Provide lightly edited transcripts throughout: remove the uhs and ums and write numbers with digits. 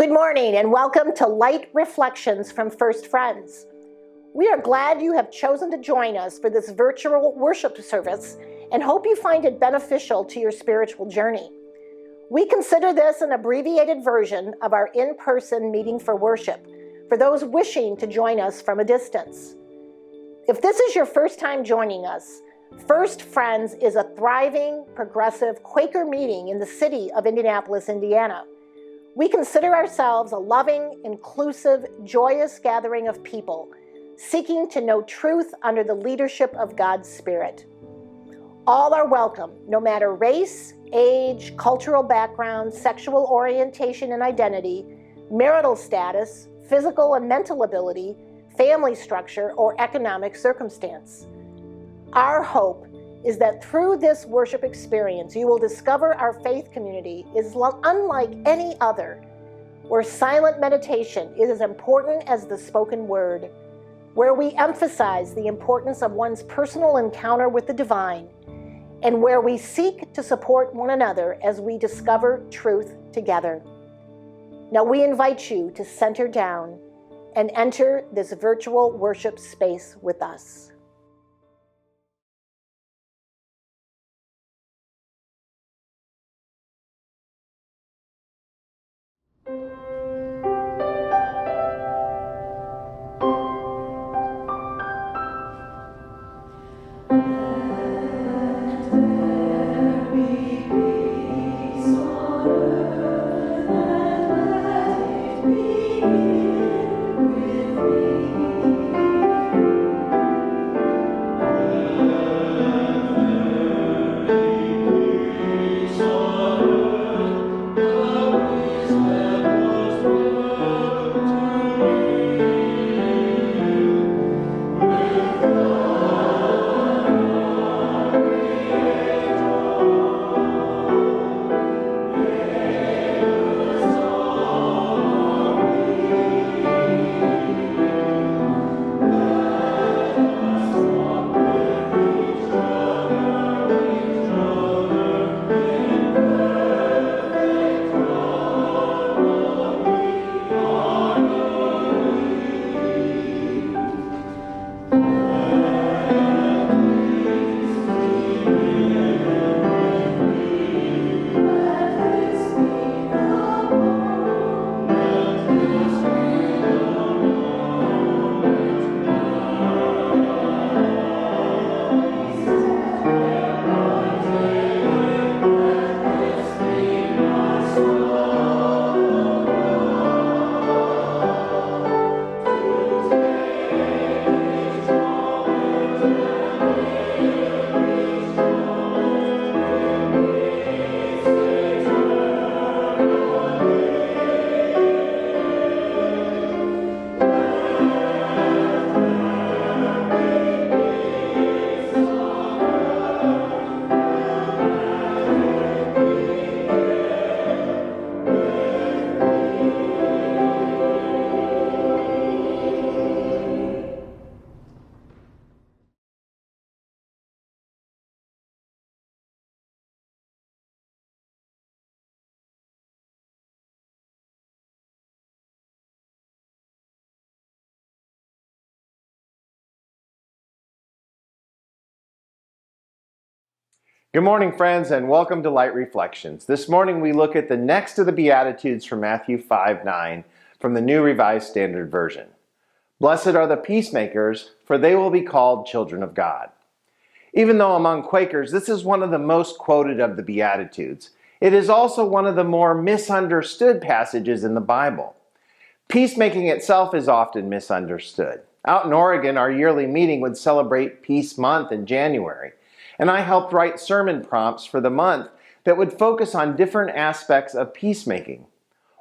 Good morning and welcome to Light Reflections from First Friends. We are glad you have chosen to join us for this virtual worship service and hope you find it beneficial to your spiritual journey. We consider this an abbreviated version of our in-person meeting for worship for those wishing to join us from a distance. If this is your first time joining us, First Friends is a thriving, progressive Quaker meeting in the city of Indianapolis, Indiana. We consider ourselves a loving, inclusive, joyous gathering of people seeking to know truth under the leadership of God's Spirit. All are welcome, no matter race, age, cultural background, sexual orientation and identity, marital status, physical and mental ability, family structure, or economic circumstance. Our hope is that through this worship experience, you will discover our faith community is unlike any other, where silent meditation is as important as the spoken word, where we emphasize the importance of one's personal encounter with the divine, and where we seek to support one another as we discover truth together. Now we invite you to center down and enter this virtual worship space with us. Good morning, friends, and welcome to Light Reflections. This morning we look at the next of the Beatitudes from Matthew 5:9 from the New Revised Standard Version. Blessed are the peacemakers, for they will be called children of God. Even though among Quakers this is one of the most quoted of the Beatitudes, it is also one of the more misunderstood passages in the Bible. Peacemaking itself is often misunderstood. Out in Oregon, our yearly meeting would celebrate Peace Month in January. And I helped write sermon prompts for the month that would focus on different aspects of peacemaking.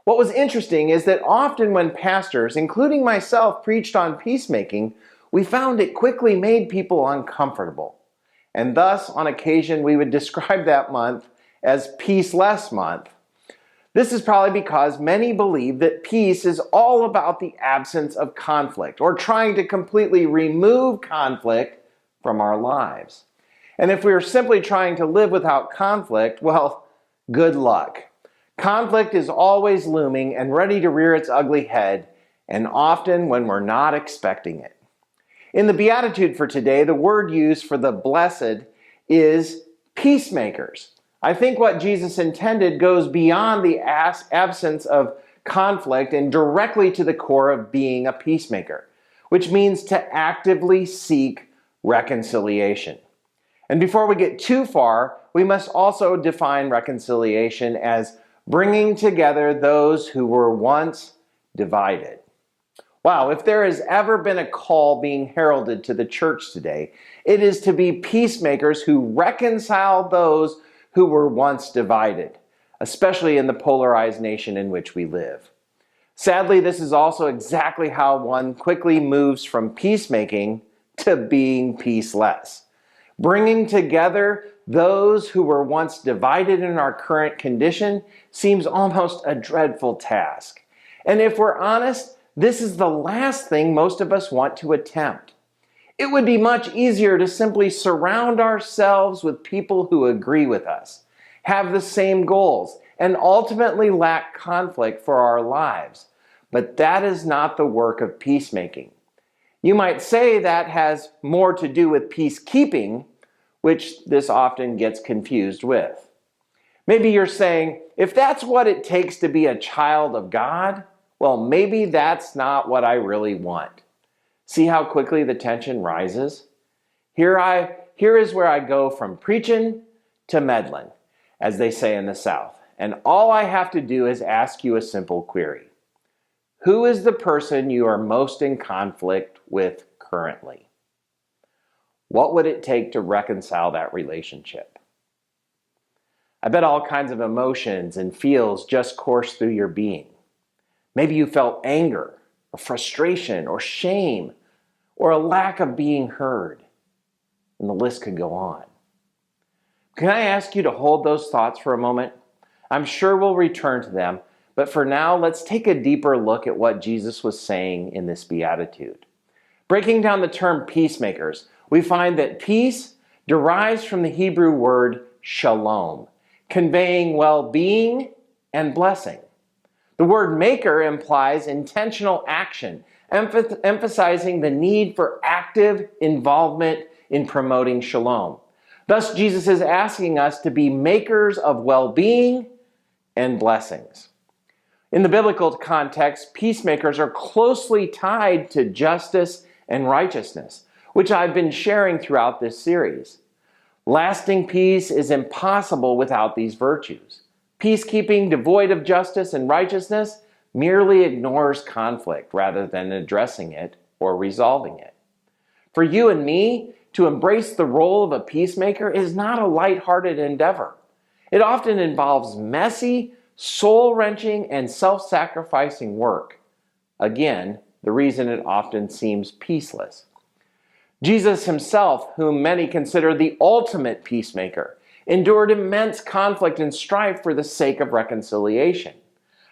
What was interesting is that often when pastors, including myself, preached on peacemaking, we found it quickly made people uncomfortable. And thus, on occasion, we would describe that month as Peaceless Month. This is probably because many believe that peace is all about the absence of conflict, or trying to completely remove conflict from our lives. And if we are simply trying to live without conflict, well, good luck. Conflict is always looming and ready to rear its ugly head, and often when we're not expecting it. In the Beatitude for today, the word used for the blessed is peacemakers. I think what Jesus intended goes beyond the absence of conflict and directly to the core of being a peacemaker, which means to actively seek reconciliation. And before we get too far, we must also define reconciliation as bringing together those who were once divided. Wow, if there has ever been a call being heralded to the church today, it is to be peacemakers who reconcile those who were once divided, especially in the polarized nation in which we live. Sadly, this is also exactly how one quickly moves from peacemaking to being peaceless. Bringing together those who were once divided in our current condition seems almost a dreadful task. And if we're honest, this is the last thing most of us want to attempt. It would be much easier to simply surround ourselves with people who agree with us, have the same goals, and ultimately lack conflict for our lives. But that is not the work of peacemaking. You might say that has more to do with peacekeeping, which this often gets confused with. Maybe you're saying, if that's what it takes to be a child of God, well, maybe that's not what I really want. See how quickly the tension rises? Here is where I go from preaching to meddling, as they say in the South. And all I have to do is ask you a simple query. Who is the person you are most in conflict with currently? What would it take to reconcile that relationship? I bet all kinds of emotions and feels just course through your being. Maybe you felt anger, or frustration, or shame, or a lack of being heard. And the list could go on. Can I ask you to hold those thoughts for a moment? I'm sure we'll return to them, but for now, let's take a deeper look at what Jesus was saying in this beatitude. Breaking down the term peacemakers, we find that peace derives from the Hebrew word shalom, conveying well-being and blessing. The word maker implies intentional action, emphasizing the need for active involvement in promoting shalom. Thus, Jesus is asking us to be makers of well-being and blessings. In the biblical context, peacemakers are closely tied to justice and righteousness, which I've been sharing throughout this series. Lasting peace is impossible without these virtues. Peacekeeping devoid of justice and righteousness merely ignores conflict rather than addressing it or resolving it. For you and me, to embrace the role of a peacemaker is not a lighthearted endeavor. It often involves messy, soul-wrenching, and self-sacrificing work. Again, the reason it often seems peaceless. Jesus himself, whom many consider the ultimate peacemaker, endured immense conflict and strife for the sake of reconciliation.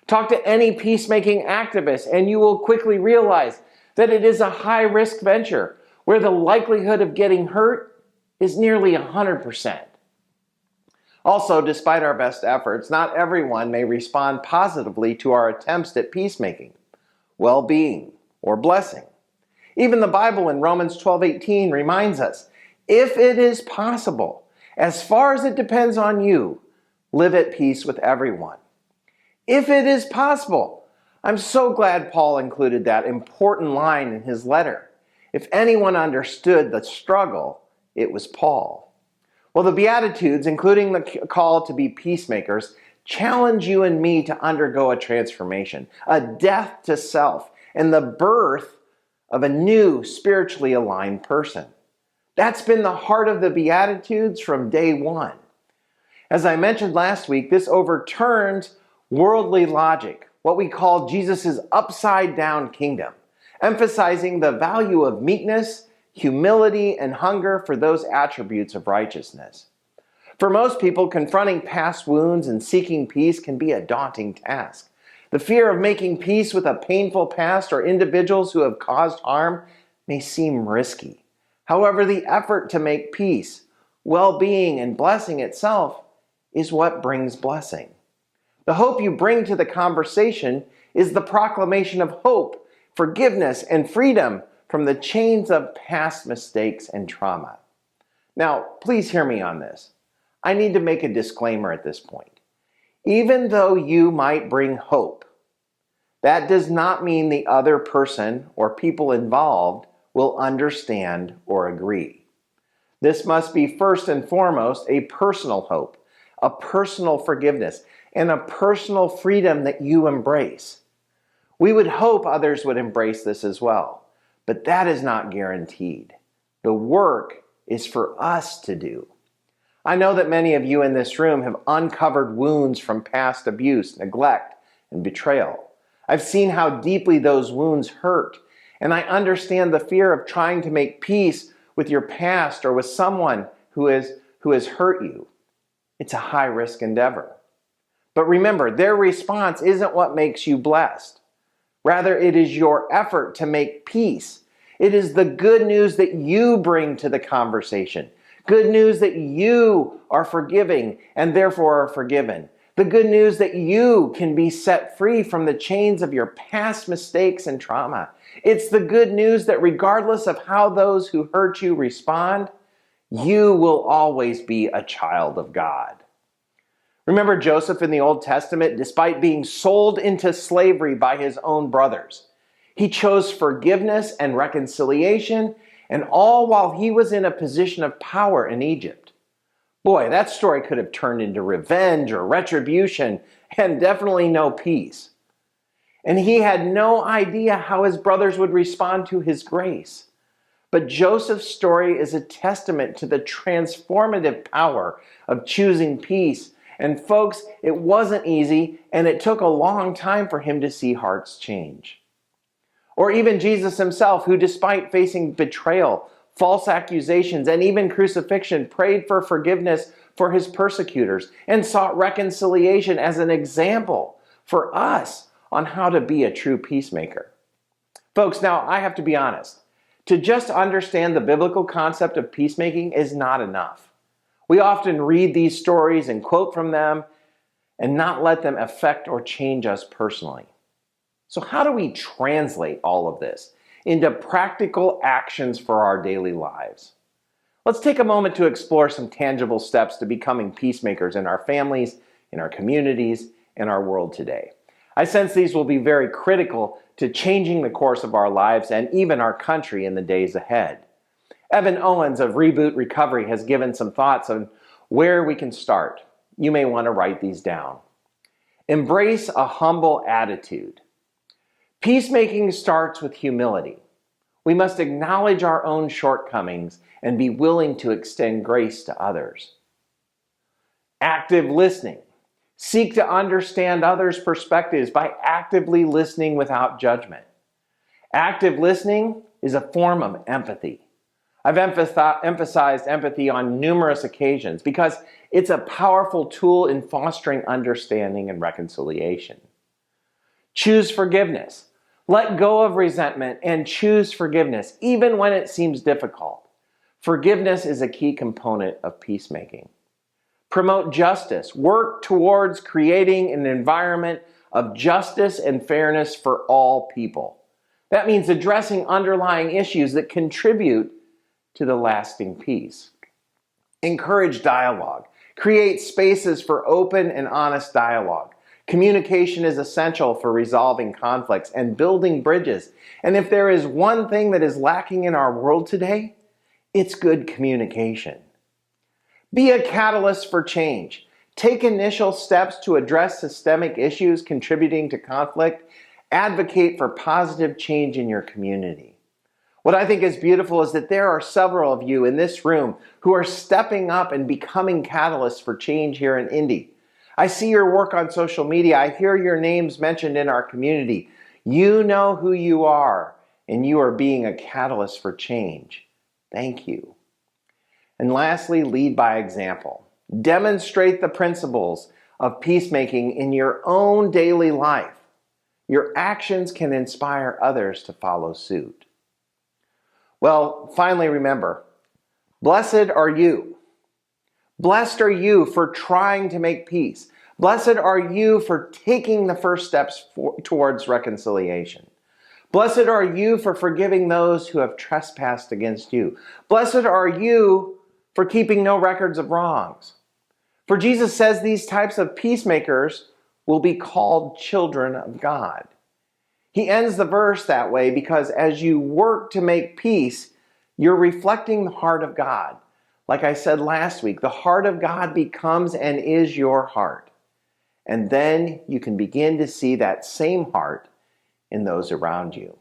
Talk to any peacemaking activist and you will quickly realize that it is a high-risk venture where the likelihood of getting hurt is nearly 100%. Also, despite our best efforts, not everyone may respond positively to our attempts at peacemaking, well-being, or blessing. Even the Bible in Romans 12:18 reminds us, if it is possible, as far as it depends on you, live at peace with everyone. If it is possible. I'm so glad Paul included that important line in his letter. If anyone understood the struggle, it was Paul. Well, the Beatitudes, including the call to be peacemakers, challenge you and me to undergo a transformation, a death to self, and the birth of a new spiritually aligned person. That's been the heart of the Beatitudes from day one. As I mentioned last week, this overturns worldly logic, what we call Jesus' upside-down kingdom, emphasizing the value of meekness, humility, and hunger for those attributes of righteousness. For most people, confronting past wounds and seeking peace can be a daunting task. The fear of making peace with a painful past or individuals who have caused harm may seem risky. However, the effort to make peace, well-being, and blessing itself is what brings blessing. The hope you bring to the conversation is the proclamation of hope, forgiveness, and freedom from the chains of past mistakes and trauma. Now, please hear me on this. I need to make a disclaimer at this point. Even though you might bring hope, that does not mean the other person or people involved will understand or agree. This must be first and foremost a personal hope, a personal forgiveness, and a personal freedom that you embrace. We would hope others would embrace this as well, but that is not guaranteed. The work is for us to do. I know that many of you in this room have uncovered wounds from past abuse, neglect, and betrayal. I've seen how deeply those wounds hurt, and I understand the fear of trying to make peace with your past or with someone who has hurt you. It's a high-risk endeavor. But remember, their response isn't what makes you blessed. Rather, it is your effort to make peace. It is the good news that you bring to the conversation. Good news that you are forgiving and therefore are forgiven. The good news that you can be set free from the chains of your past mistakes and trauma. It's the good news that regardless of how those who hurt you respond, you will always be a child of God. Remember Joseph in the Old Testament, despite being sold into slavery by his own brothers. He chose forgiveness and reconciliation, and all while he was in a position of power in Egypt. Boy, that story could have turned into revenge or retribution, and definitely no peace. And he had no idea how his brothers would respond to his grace. But Joseph's story is a testament to the transformative power of choosing peace. And folks, it wasn't easy, and it took a long time for him to see hearts change. Or even Jesus himself, who despite facing betrayal, false accusations, and even crucifixion, prayed for forgiveness for his persecutors and sought reconciliation as an example for us on how to be a true peacemaker. Folks, now I have to be honest. To just understand the biblical concept of peacemaking is not enough. We often read these stories and quote from them and not let them affect or change us personally. So how do we translate all of this into practical actions for our daily lives? Let's take a moment to explore some tangible steps to becoming peacemakers in our families, in our communities, in our world today. I sense these will be very critical to changing the course of our lives and even our country in the days ahead. Evan Owens of Reboot Recovery has given some thoughts on where we can start. You may want to write these down. Embrace a humble attitude. Peacemaking starts with humility. We must acknowledge our own shortcomings and be willing to extend grace to others. Active listening. Seek to understand others' perspectives by actively listening without judgment. Active listening is a form of empathy. I've emphasized empathy on numerous occasions because it's a powerful tool in fostering understanding and reconciliation. Choose forgiveness. Let go of resentment and choose forgiveness, even when it seems difficult. Forgiveness is a key component of peacemaking. Promote justice. Work towards creating an environment of justice and fairness for all people. That means addressing underlying issues that contribute to the lasting peace. Encourage dialogue. Create spaces for open and honest dialogue. Communication is essential for resolving conflicts and building bridges. And if there is one thing that is lacking in our world today, it's good communication. Be a catalyst for change. Take initial steps to address systemic issues contributing to conflict. Advocate for positive change in your community. What I think is beautiful is that there are several of you in this room who are stepping up and becoming catalysts for change here in Indy. I see your work on social media. I hear your names mentioned in our community. You know who you are, and you are being a catalyst for change. Thank you. And lastly, lead by example. Demonstrate the principles of peacemaking in your own daily life. Your actions can inspire others to follow suit. Well, finally, remember, blessed are you. Blessed are you for trying to make peace. Blessed are you for taking the first steps towards reconciliation. Blessed are you for forgiving those who have trespassed against you. Blessed are you for keeping no records of wrongs. For Jesus says these types of peacemakers will be called children of God. He ends the verse that way because as you work to make peace, you're reflecting the heart of God. Like I said last week, the heart of God becomes and is your heart. And then you can begin to see that same heart in those around you.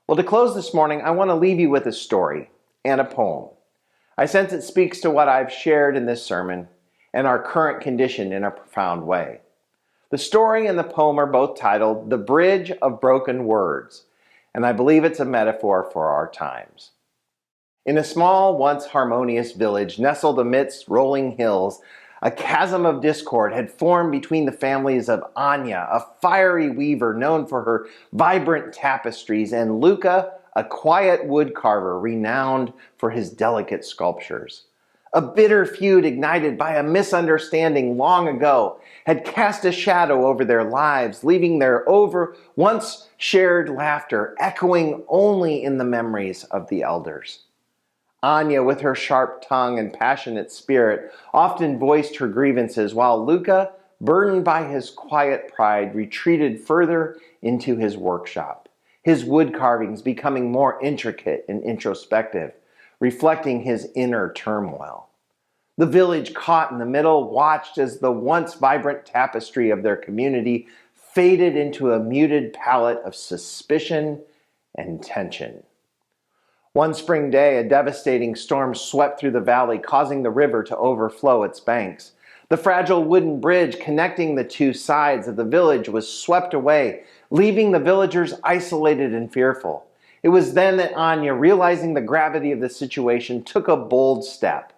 Well, to close this morning, I want to leave you with a story and a poem. I sense it speaks to what I've shared in this sermon and our current condition in a profound way. The story and the poem are both titled The Bridge of Broken Words, and I believe it's a metaphor for our times. In a small, once harmonious village nestled amidst rolling hills, a chasm of discord had formed between the families of Anya, a fiery weaver known for her vibrant tapestries, and Luca, a quiet woodcarver renowned for his delicate sculptures. A bitter feud ignited by a misunderstanding long ago had cast a shadow over their lives, leaving their once shared laughter echoing only in the memories of the elders. Anya, with her sharp tongue and passionate spirit, often voiced her grievances, while Luca, burdened by his quiet pride, retreated further into his workshop, his wood carvings becoming more intricate and introspective, reflecting his inner turmoil. The village, caught in the middle, watched as the once vibrant tapestry of their community faded into a muted palette of suspicion and tension. One spring day, a devastating storm swept through the valley, causing the river to overflow its banks. The fragile wooden bridge connecting the two sides of the village was swept away, leaving the villagers isolated and fearful. It was then that Anya, realizing the gravity of the situation, took a bold step.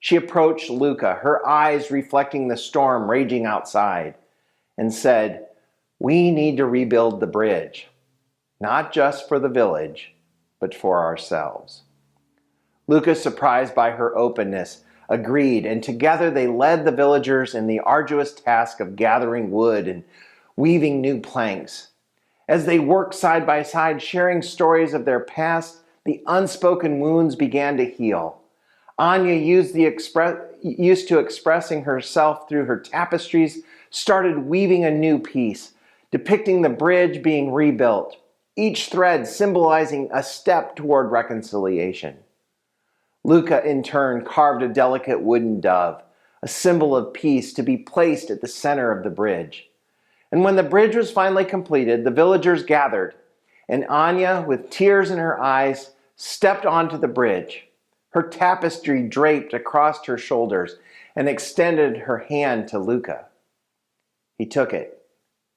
She approached Luca, her eyes reflecting the storm raging outside, and said, "We need to rebuild the bridge, not just for the village, but for ourselves." Luca, surprised by her openness, agreed, and together they led the villagers in the arduous task of gathering wood and weaving new planks. As they worked side by side, sharing stories of their past, the unspoken wounds began to heal. Anya, used to expressing herself through her tapestries, started weaving a new piece, depicting the bridge being rebuilt, each thread symbolizing a step toward reconciliation. Luca, in turn, carved a delicate wooden dove, a symbol of peace to be placed at the center of the bridge. And when the bridge was finally completed, the villagers gathered, and Anya, with tears in her eyes, stepped onto the bridge, her tapestry draped across her shoulders, and extended her hand to Luca. He took it,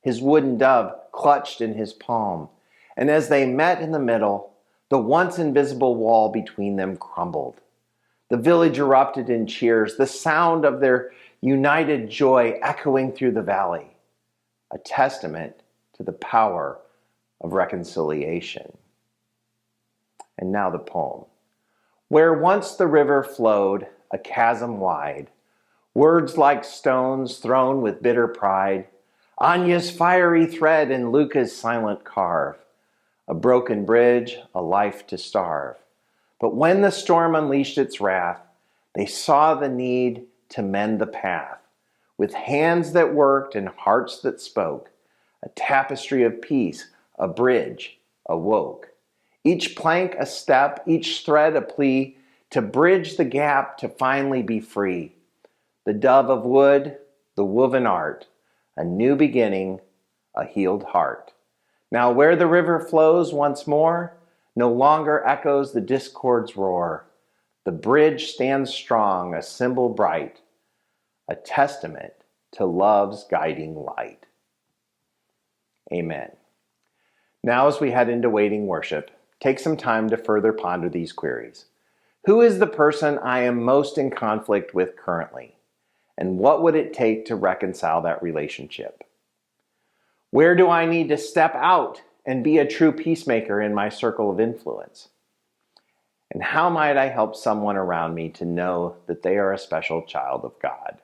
his wooden dove clutched in his palm, and as they met in the middle, the once invisible wall between them crumbled. The village erupted in cheers, the sound of their united joy echoing through the valley, a testament to the power of reconciliation. And now the poem. Where once the river flowed, a chasm wide, words like stones thrown with bitter pride, Anya's fiery thread and Luca's silent carve, a broken bridge, a life to starve. But when the storm unleashed its wrath, they saw the need to mend the path. With hands that worked and hearts that spoke, a tapestry of peace, a bridge awoke. Each plank a step, each thread a plea, to bridge the gap to finally be free. The dove of wood, the woven art, a new beginning, a healed heart. Now where the river flows once more, no longer echoes the discord's roar. The bridge stands strong, a symbol bright, a testament to love's guiding light. Amen. Now as we head into waiting worship, take some time to further ponder these queries. Who is the person I am most in conflict with currently? And what would it take to reconcile that relationship? Where do I need to step out and be a true peacemaker in my circle of influence? And how might I help someone around me to know that they are a special child of God?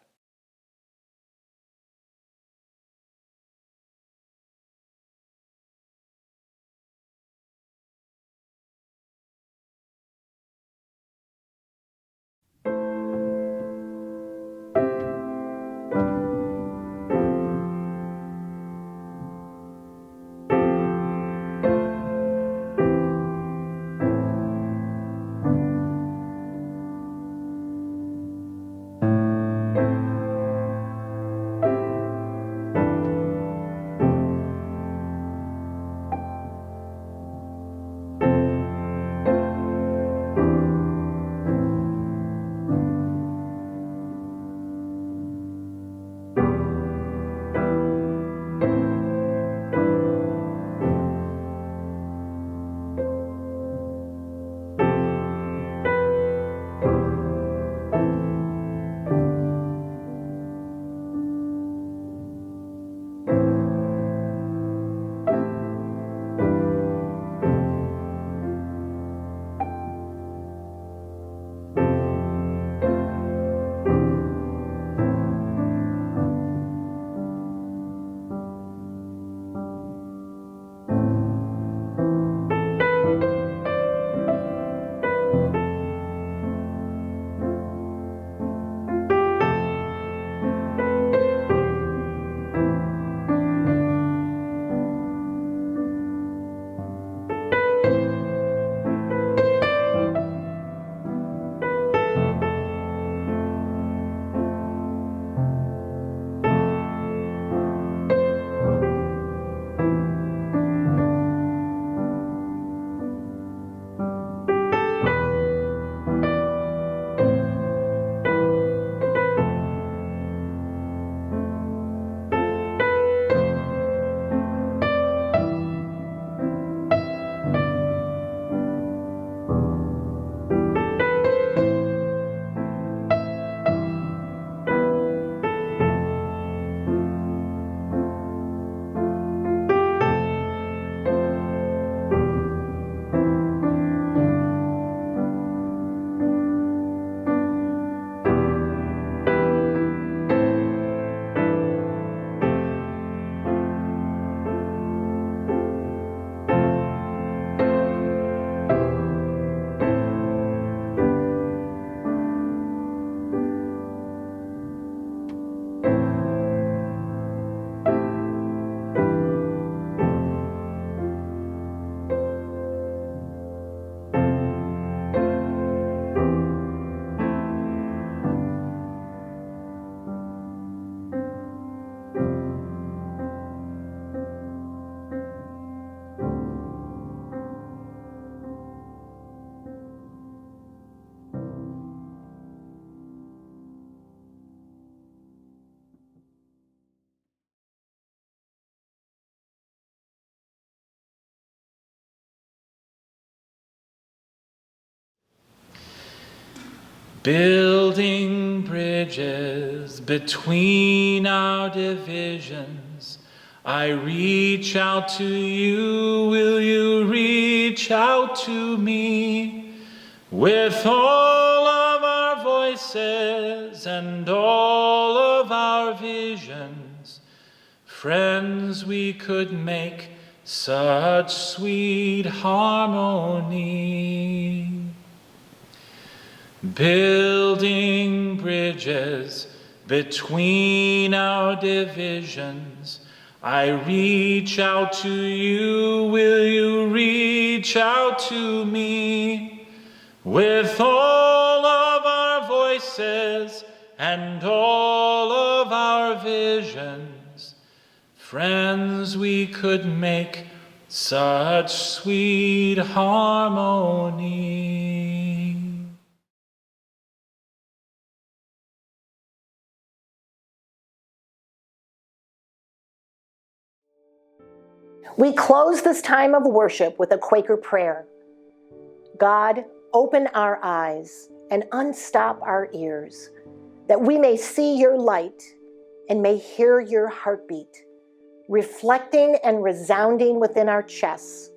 Building bridges between our divisions, I reach out to you, will you reach out to me? With all of our voices and all of our visions, friends, we could make such sweet harmony. Building bridges between our divisions, I reach out to you, will you reach out to me? With all of our voices and all of our visions, friends, we could make such sweet harmony. We close this time of worship with a Quaker prayer. God, open our eyes and unstop our ears, that we may see your light and may hear your heartbeat, reflecting and resounding within our chests,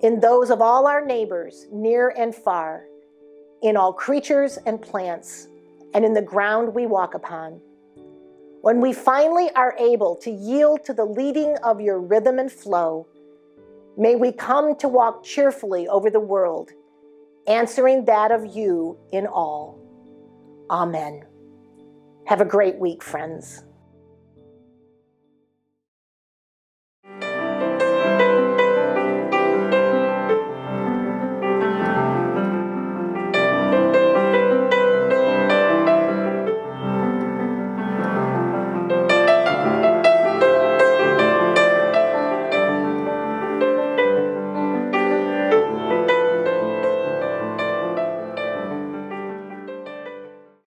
in those of all our neighbors, near and far, in all creatures and plants, and in the ground we walk upon. When we finally are able to yield to the leading of your rhythm and flow, may we come to walk cheerfully over the world, answering that of you in all. Amen. Have a great week, friends.